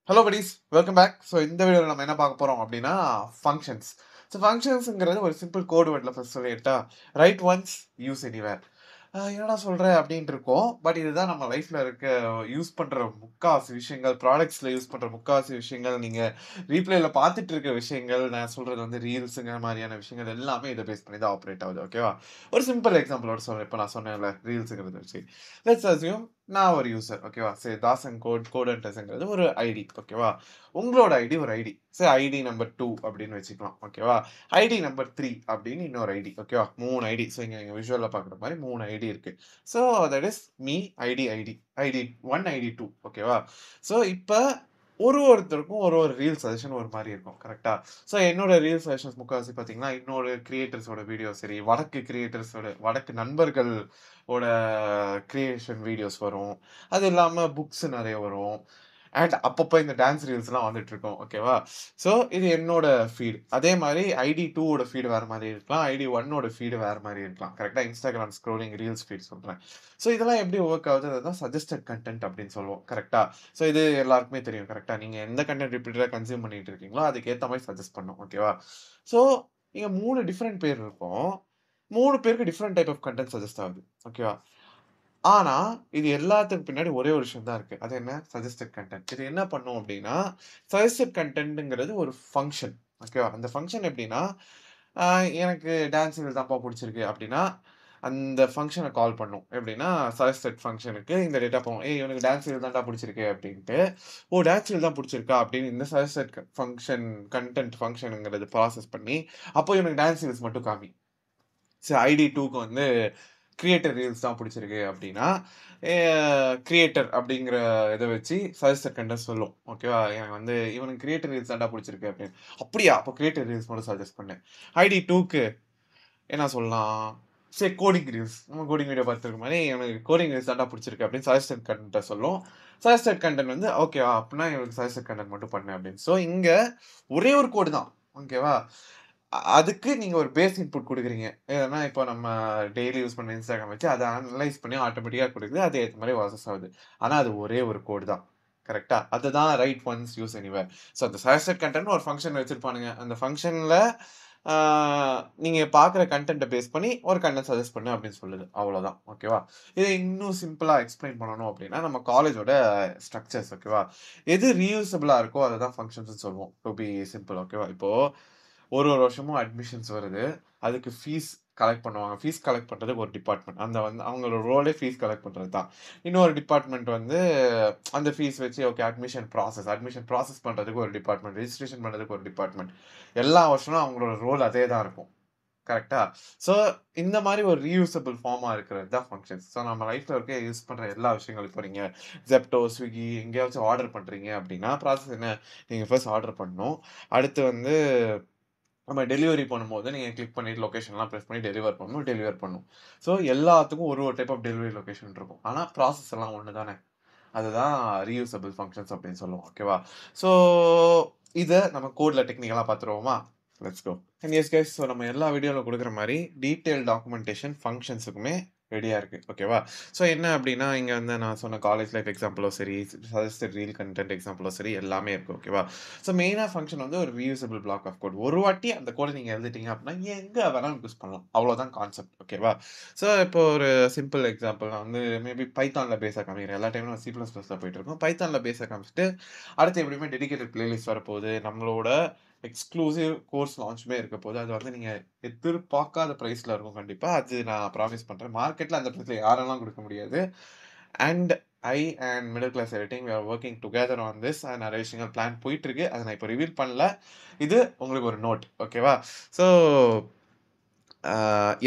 Hello buddies, welcome back. So இந்த வீடியோவில் நம்ம என்ன பார்க்க போகிறோம் அப்படின்னா ஃபங்க்ஷன்ஸ். ஸோ ஃபங்க்ஷன்ஸுங்கிறது ஒரு சிம்பிள் கோட் வேர்டில் ஃபர்ஸ்ட் சொல்லிட்டா, ரைட் ஒன்ஸ் யூஸ் எனிவேர். என்னடா சொல்கிற அப்படின்ட்டு இருக்கோம். பட் இதுதான் நம்ம லைஃப்பில் இருக்க யூஸ் பண்ணுற முக்காவாசி விஷயங்கள், ப்ராடக்ட்ஸில் யூஸ் பண்ணுற முக்காவாசி விஷயங்கள், நீங்கள் ரீப்ளேயில் பார்த்துட்டு இருக்க விஷயங்கள், நான் சொல்கிறது வந்து ரீல்ஸுங்கிற மாதிரியான விஷயங்கள் எல்லாமே இதை பேஸ் பண்ணி தான் ஆப்ரேட் ஆகுது. ஓகேவா? ஒரு சிம்பிள் எக்ஸாம்பிளோட சொல்கிறேன். இப்போ நான் சொன்னேன்ல ரீல்ஸுங்கிறது வச்சு, லெட்ஸ் அஸ்யூம் நான் ஒரு யூசர். ஓகேவா? சரி, தாசன் கோடன்டஸ்ங்கிறது ஒரு ஐடி. ஓகேவா? உங்களோட ஐடி ஒரு ஐடி. சரி, ஐடி நம்பர் 2 அப்படின்னு வச்சுக்கலாம். ஓகேவா? ஐடி நம்பர் 3 அப்படின்னு இன்னொரு ஐடி. ஓகேவா? 3 ஐடி. ஸோ இங்கே நீங்கள் விஷுவலில் பார்க்குற மாதிரி 3 ஐடி இருக்கு. So that is me, ID 1, ID 2. ஓகேவா? ஸோ இப்போ ஒருத்தருக்கும் ஒரு ரீல் சஜஷன் ஒரு மாதிரி இருக்கும். கரெக்டா? ஸோ என்னோட ரீல் சஜஷன்ஸ் முக்கால்வாசி பார்த்தீங்கன்னா, இன்னொரு கிரியேட்டர்ஸோட வீடியோ, சரி வடக்கு நண்பர்கள் ஓட கிரியேஷன் வீடியோஸ் வரும். அது இல்லாமல் புக்ஸ் நிறைய வரும். அண்ட் அப்பப்போ இந்த டான்ஸ் ரீல்ஸ்லாம் வந்துட்டு இருக்கும். ஓகேவா? ஸோ இது என்னோட ஃபீட். அதே மாதிரி ஐடி 2ஓட ஃபீடு வேறு மாதிரி இருக்கலாம், ஐடி 1ஓட ஃபீடு வேறு மாதிரி இருக்கலாம். கரெக்டாக? இன்ஸ்டாகிராம் ஸ்க்ரோலிங் ரீல்ஸ் ஃபீட் சொல்கிறேன். ஸோ இதெல்லாம் எப்படி ஒர்க் ஆகுது? அதுதான் சஜஸ்டட் கண்டென்ட் அப்படின்னு சொல்லுவோம். கரெக்டாக? ஸோ இது எல்லாருக்குமே தெரியும். கரெக்டாக? நீங்கள் எந்த கண்டென்ட் ரிப்பீட்டடாக கன்சியூம் பண்ணிட்டு இருக்கீங்களோ அதுக்கேற்ற மாதிரி சஜஸ்ட் பண்ணும். ஓகேவா? ஸோ இங்கே 3 டிஃப்ரெண்ட் பேர் இருக்கும். 3 பேருக்கு different type of content suggest ஆகுது. ஓகேவா? ஆனா, இது எல்லாத்துக்கும் பின்னாடி ஒரே ஒரு விஷயம் தான் இருக்கு. அது என்ன? Suggested content. இது என்ன பண்ணும் அப்டின்னா, சஜஸ்டட் கன்டென்ட்ங்கிறது ஒரு ஃபங்ஷன். ஓகேவா? அந்த ஃபங்ஷன் எப்டின்னா, அ எனக்கு டான்ஸ் ரீல் தான்ப்பா புடிச்சிருக்கு அப்டின்னா, அந்த ஃபங்ஷன கால் பண்ணும். எப்டின்னா, சஜஸ்டட் ஃபங்ஷனுக்கு இந்த டேட்டா போகும். "ஏய், இவனுக்கு டான்ஸ் ரீல் தான்டா புடிச்சிருக்கு" அப்டின்ட்டு. "ஓ! டான்ஸ் ரீல் தான் புடிச்சிருக்கா?" அப்டின்னு இந்த சஜஸ்டட் ஃபங்ஷன் கன்டென்ட் ஃபங்ஷன்ங்கிறது ப்ராசஸ் பண்ணி, அப்போ இவனுக்கு டான்ஸ் ரீல்ஸ் மட்டும் காமி. சரி, ஐடி 2க்கு வந்து கிரியேட்டர் ரீல்ஸ் தான் பிடிச்சிருக்கு அப்படின்னா, கிரியேட்டர் அப்படிங்கிற இதை வச்சு சஜஸ்டட் கண்டென்ட் சொல்லும். ஓகேவா? எனக்கு வந்து இவனுக்கு கிரியேட்டர் ரீல்ஸ் தான்டா பிடிச்சிருக்கு அப்படின்னு. அப்படியா? அப்போ கிரியேட்டர் ரீல்ஸ் மட்டும் சஜஸ்ட் பண்ணேன். ஐடி 2க்கு என்ன சொல்லலாம்? சரி, கோடிங் ரீல்ஸ். நம்ம கோடிங் வீடியோ பார்த்துருக்க மாதிரி எனக்கு கோடிங் ரீல்ஸ் தான்டா பிடிச்சிருக்கு அப்படின்னு சஜஸ்டட் கண்டென்ட்டை சொல்லும். சஜஸ்டட் கண்டென்ட் வந்து ஓகேவா? அப்படின்னா இவனுக்கு சஜஸ்டட் கண்டென்ட் மட்டும் பண்ணேன் அப்படின்னு. ஸோ இங்கே ஒரே ஒரு கோடு தான். ஓகேவா? அதுக்கு நீங்க ஒரு பேஸ் இன்புட் குடுக்குறீங்க. ஏன்னா, இப்போ நம்ம டெய்லி யூஸ் பண்ண Instagram வச்சு அத அனலைஸ் பண்ணி ஆட்டோமேட்டிக்கா குடுக்குது. அதுக்கு ஏத்த மாரி ப்ராசஸ் ஆகுது. ஆனா, அது ஒரே ஒரு கோடு தான். கரெக்ட்டா? அதுதான் right once use anywhere. So, அந்த சஜஸ்டட் கன்டென்ட்னு ஒரு ஃபங்ஷன் வச்சிருப்பானுங்க. அந்த ஃபங்ஷன்ல ஆ நீங்க பார்க்குற கன்டென்ட்ட பேஸ் பண்ணி ஒரு கன்டென்ட் சஜெஸ்ட் பண்ணு அப்படின்னு சொல்லுது. அவ்வளோதான். ஓகேவா? இத இன்னும் சிம்பிளா எக்ஸ்பிளைன் பண்ணணும் அப்படின்னா, நம்ம காலேஜோட ஸ்ட்ரக்சர்ஸ். ஓகேவா? எது ரீயூசபிளா இருக்கோ அததான் ஃபங்ஷன்ஸ்ன்னு சொல்லுவோம். To be simple. ஓகேவா? இப்போ ஒரு வருஷமும் அட்மிஷன்ஸ் வருது. அதுக்கு ஃபீஸ் கலெக்ட் பண்ணுவாங்க. ஃபீஸ் கலெக்ட் பண்றதுக்கு ஒரு டிபார்ட்மெண்ட். அந்த வந்து அவங்களோட ரோலே ஃபீஸ் கலெக்ட் பண்றது தான். இன்னொரு டிபார்ட்மெண்ட் வந்து அந்த ஃபீஸ் வச்சு ஓகே அட்மிஷன் ப்ராசஸ் பண்றதுக்கு ஒரு டிபார்ட்மெண்ட், ரெஜிஸ்ட்ரேஷன் பண்றதுக்கு ஒரு டிபார்ட்மெண்ட். எல்லா வருஷமும் அவங்களோட ரோல் அதே தான் இருக்கும். கரெக்ட்டா? ஸோ இந்த மாரி ஒரு ரீயூசபிள் ஃபார்மா இருக்கிறது தான் ஃபங்ஷன்ஸ். ஸோ நம்ம லைஃப்ல இருக்க யூஸ் பண்ற எல்லா விஷயங்களும் இப்போ நீங்க Zepto, Swiggy எங்கேயாச்சும் ஆர்டர் பண்றீங்க அப்படின்னா, ப்ராசஸ் என்ன? நீங்க ஃபர்ஸ்ட் ஆர்டர் பண்ணணும். அடுத்து வந்து நம்ம டெலிவரி பண்ணும்போது நீங்க கிளிக் பண்ணிட்டு லொகேஷன்லாம் பிரஸ் பண்ணி டெலிவர் பண்ணும். ஸோ எல்லாத்துக்கும் ஒரு டைப் ஆஃப் டெலிவரி லொகேஷன் இருக்கும். ஆனா ப்ராசஸ் எல்லாம் ஒண்ணு தானே. அதுதான் ரீயூசபிள் ஃபங்ஷன்ஸ் அப்படின்னு சொல்லுவோம். ஓகேவா? ஸோ இத நம்ம கோட்ல டெக்னிக்கலா பார்த்துருவோமா? Let's go. And yes guys, so நம்ம எல்லா வீடியோல குடுக்குற மாரி டீட்டெயில் டாக்குமெண்டேஷன் ஃபங்ஷன்ஸுக்குமே ரெடியா இருக்கு. ஓகேவா? ஸோ என்ன அப்படின்னா, இங்க வந்து நான் சொன்ன காலேஜ் லைஃப் எக்ஸாம்பிளோ சரி, சஜஸ்டட் ரீல் கன்டென்ட் எக்ஸாம்பிளோ சரி எல்லாமே இருக்கு. ஓகேவா? ஸோ மெயினா ஃபங்ஷன் வந்து ஒரு ரீயூசபிள் பிளாக் ஆஃப் கோட். ஒரு வாட்டி அந்த கோட நீங்க எழுதிட்டீங்க அப்படின்னா, எங்க வேணாலும் யூஸ் பண்ணலாம். அவ்வளோதான் கான்செப்ட். ஓகேவா? ஸோ இப்போ ஒரு சிம்பிள் எக்ஸாம்பிள் நான் வந்து மேபி பைத்தான்ல பேஸா காமிக்கிறேன். எல்லா டைமும் சி ப்ளஸ் ப்ளஸ்ல போயிட்டு இருக்கோம். பைத்தான்ல பேஸா காமிச்சுட்டு, அடுத்து எப்படியுமே டெடிகேட்டட் பிளேலிஸ்ட் வரப்போகுது. நம்மளோட எக்ஸ்க்ளூசிவ் கோர்ஸ் லான்ச்சுமே இருக்க போகுது. அது வந்து நீங்க எதிர்பார்க்காத பிரைஸ்ல இருக்கும் கண்டிப்பா. அது நான் ப்ராமிஸ் பண்றேன். மார்க்கெட்ல அந்த பிரைஸ்ல யாரெல்லாம் குடுக்க முடியாது. And I and middle class editing we are working together on this. நிறைய விஷயங்கள் பிளான் போயிட்டு இருக்கு. அத நான் இப்போ ரிவீல் பண்ணல. இது உங்களுக்கு ஒரு நோட். ஓகேவா? So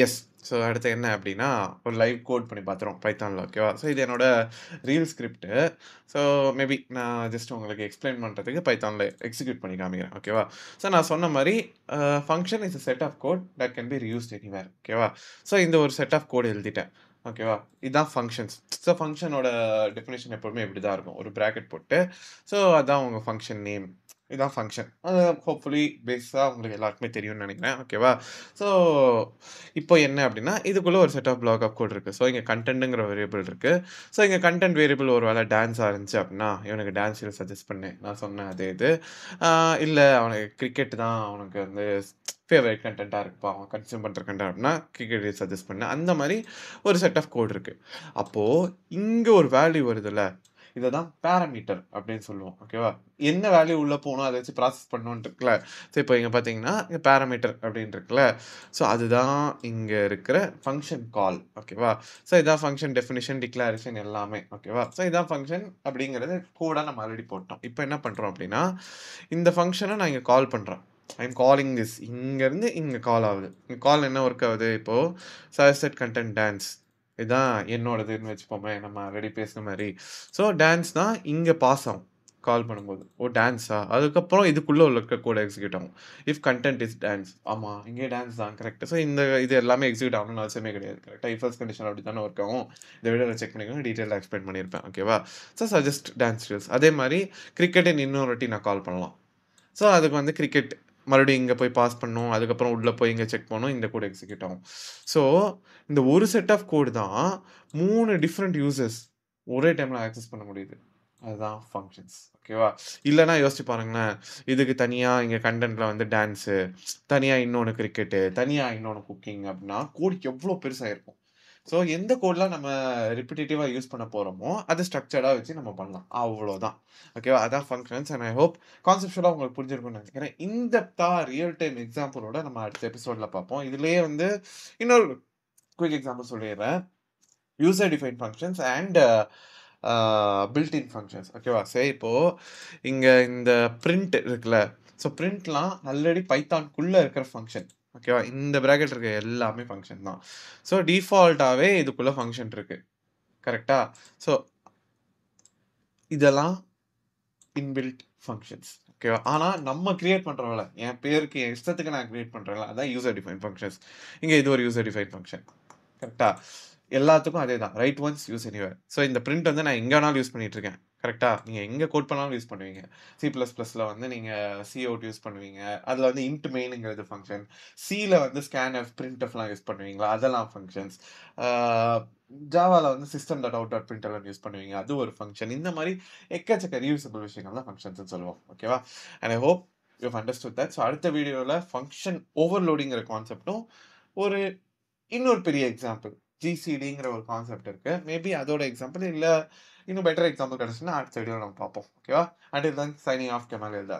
S. ஸோ அடுத்து என்ன அப்படின்னா, ஒரு லைவ் கோட் பண்ணி பார்த்துருவோம் பைத்தான்ல. ஓகேவா? ஸோ இது என்னோட ரீல் ஸ்கிரிப்ட்டு. ஸோ மேபி நான் ஜஸ்ட் உங்களுக்கு எக்ஸ்பிளைன் பண்ணுறதுக்கு பைத்தான்ல எக்ஸிக்யூட் பண்ணி காமிக்கிறேன். ஓகேவா? ஸோ நான் சொன்ன மாரி function is a set of code that can be reused anywhere. ஓகேவா? ஸோ இந்த ஒரு செட் ஆஃப் கோட் எழுதிட்டேன். ஓகேவா? இதுதான் ஃபங்ஷன்ஸ். ஸோ ஃபங்ஷனோட டெஃபினிஷன் எப்பவுமே இப்படி தான் இருக்கும். ஒரு பிராக்கெட் போட்டு, ஸோ அதான் உங்க ஃபங்ஷன் நேம். இதான் ஃபங்ஷன். அது ஹோப்ஃபுல்லி பேஸா உங்களுக்கு எல்லாருக்குமே தெரியும்னு நெனைக்கிறேன். ஓகேவா? ஸோ இப்போ என்ன அப்டின்னா, இதுக்குள்ள ஒரு set of block of code இருக்கு. ஸோ இங்க கன்டென்ட்ங்கிற வேரியபிள் இருக்கு. ஸோ இங்க கன்டென்ட் வேரியபிள் ஒரு வேள டான்ஸா இருந்துச்சு அப்டின்னா, இவனுக்கு டான்ஸ் ஹீரோ சஜெஸ்ட் பண்ணு. நான் சொன்ன அதே இது. ஆ இல்ல அவனுக்கு கிரிக்கெட் தான் அவனுக்கு வந்து ஃபேவரைட் கன்டென்ட்டா இருக்குப்பா. அவன் கன்சியூம் பண்ற கன்டென்ட் அப்டின்னா, கிரிக்கெட் சஜெஸ்ட் பண்ணு. அந்த மாரி ஒரு செட் ஆஃப் கோட் இருக்கு. அப்போ இங்க ஒரு வேல்யூ வருதுல்ல, இத தான் பாராமீட்டர் அப்டின்னு சொல்லுவோம். ஓகேவா? என்ன வேல்யூ உள்ள போணும், அத வச்சு ப்ராசஸ் பண்ணணும்னு இருக்குல்ல. ஸோ இப்போ இங்க பார்த்தீங்கன்னா, இங்க பாராமீட்டர் அப்டின்னு இருக்குல்ல. ஸோ அதுதான் இங்க இருக்கிற ஃபங்ஷன் கால். ஓகேவா? ஸோ இதான் ஃபங்ஷன் டெஃபினிஷன், டிக்ளரேஷன் எல்லாமே. ஓகேவா? ஸோ இதான் ஃபங்ஷன் அப்படிங்கிறது கோடா நம்ம ஆல்ரெடி போட்டோம். இப்போ என்ன பண்றோம் அப்படின்னா, இந்த ஃபங்ஷன நான் இங்க கால் பண்றேன். ஐ அம் காலிங் திஸ். இங்கருந்து இங்க கால் ஆகுது. இங்க கால் என்ன ஒர்க் ஆகுது இப்போ, சஜெஸ்டட் கன்டென்ட் டான்ஸ். இதான் என்னோடதுன்னு வச்சுப்போமே, நம்ம ஆல்ரெடி பேசின மாரி. ஸோ டான்ஸ் தான் இங்க பாஸ் ஆகும். கால் பண்ணும்போது. ஓ! டான்ஸா? அதுக்கப்புறம் இதுக்குள்ள இருக்க கோட் எக்ஸிக்யூட் ஆகும். If content is dance. ஆமா, இங்கே டான்ஸ் தான் கரெக்ட். ஸோ இந்த இது எல்லாமே எக்ஸிக்யூட் ஆகணும்னு அவசியமே கிடையாது. கரெக்ட்டா? இஃப் எல்ஸ் கண்டிஷன் அப்படி தானே ஒர்க் ஆகும். இந்த வீடியோல செக் பண்ணிக்கோங்க. டீட்டெயிலா எக்ஸ்பிளைன் பண்ணியிருப்பேன். ஓகேவா? So suggest dance reels. அதே மாரி கிரிக்கெட்ன்னு இன்னொரு வாட்டி நான் கால் பண்ணலாம். ஸோ அதுக்கு வந்து கிரிக்கெட் மறுபடியும் இங்க போய் பாஸ் பண்ணணும். அதுக்கப்புறம் உள்ள போய் இங்க செக் பண்ணணும். இந்த கோட் எக்ஸிக்யூட் ஆகும். ஸோ இந்த ஒரு செட் ஆஃப் கோட் தான் 3 டிஃபரெண்ட் யூசர்ஸ் ஒரே டைம்ல ஆக்சஸ் பண்ண முடியுது. அதுதான் ஃபங்ஷன்ஸ். ஓகேவா? இல்லன்னா யோசிச்சு பாருங்களேன். இதுக்கு தனியா இங்க கன்டென்ட்ல வந்து டான்ஸு, தனியா இன்னொன்னு கிரிக்கெட்டு, தனியா இன்னொன்னு குக்கிங் அப்டின்னா, கோட் எவ்ளோ பெருசா இருக்கும். ஸோ எந்த கோட்லாம் நம்ம ரிப்பிட்டேட்டிவா யூஸ் பண்ண போறோமோ, அத ஸ்ட்ரக்சர்டா வச்சு நம்ம பண்ணலாம். அவ்வளோதான். ஓகேவா? அதான் ஃபங்ஷன்ஸ் அண்ட் ஐ ஹோப் கான்செப்சுவலா உங்களுக்கு புரிஞ்சிருக்கும்னு நெனைக்கிறேன். இன் டெப்த்தா ரியல் டைம் எக்ஸாம்பிளோட நம்ம அடுத்த எபிசோட்ல பார்ப்போம். இதுலயே வந்து இன்னொரு குயிக் எக்ஸாம்பிள் சொல்லிர்றேன். User defined functions and built in functions. ஓகேவா? சரி இப்போ இங்க இந்த பிரிண்ட் இருக்குல்ல. ஸோ பிரிண்ட்லாம் ஆல்ரெடி பைத்தான்குள்ள இருக்கிற ஃபங்ஷன். ஓகேவா? இந்த பிராக்கெட் இருக்க எல்லாமே ஃபங்ஷன் தான். ஸோ டிஃபால்ட்டாவே இதுக்குள்ள ஃபங்ஷன் இருக்கு. கரெக்ட்டா? ஸோ இதெல்லாம் இன்பில்ட் ஃபங்ஷன்ஸ். ஓகேவா? ஆனா நம்ம கிரியேட் பண்றோம்ல, என் பேருக்கு என் இஷ்டத்துக்கு நான் கிரியேட் பண்றேன்ல, அதான் யூசர் டிஃபைன்ட் ஃபங்ஷன்ஸ். இங்க இது ஒரு யூசர் டிஃபைன்ட் ஃபங்ஷன். கரெக்ட்டா? எல்லாத்துக்கும் அதே தான். Right once use anywhere. So இந்த பிரிண்ட் வந்து நான் எங்க வேணாலும் யூஸ் பண்ணிட்டு இருக்கேன். கரெக்ட்டா? நீங்க எங்க கோட் பண்ணாலும் யூஸ் பண்ணுவீங்க. C++ல வந்து நீங்க கவுட் யூஸ் பண்ணுவீங்க. அதுல வந்து இன்ட் மெயின்ங்கிறது ஃபங்ஷன். Cல வந்து ஸ்கேன்எஃப், பிரிண்ட்எஃப்லாம் யூஸ் பண்ணுவீங்களா? அதெல்லாம் ஃபங்ஷன்ஸ். ஆ ஜாவால வந்து system.out.println யூஸ் பண்ணுவீங்க. அது ஒரு ஃபங்ஷன். இந்த மாரி எக்கச்சக்க ரீயூசபிள் விஷயங்கள் தான் ஃபங்ஷன்ஸ்னு சொல்லுவோம். ஓகேவா? And I hope you have understood that. So அடுத்த வீடியோல ஃபங்ஷன் ஓவர்லோடிங்கிற கான்செப்ட்டும் ஒரு இன்னொரு பெரிய எக்ஸாம்பிள் ஜிசிடிங்கிற ஒரு கான்செப்ட் இருக்கு. மேபி அதோட எக்ஸாம்பிள் இல்ல இன்னும் பெட்டர் எக்ஸாம்பிள் கிடைச்சுன்னா அடுத்த வீடியோல நம்ம பார்ப்போம். ஓகேவா? Until then signing off Kamal எல்தார்.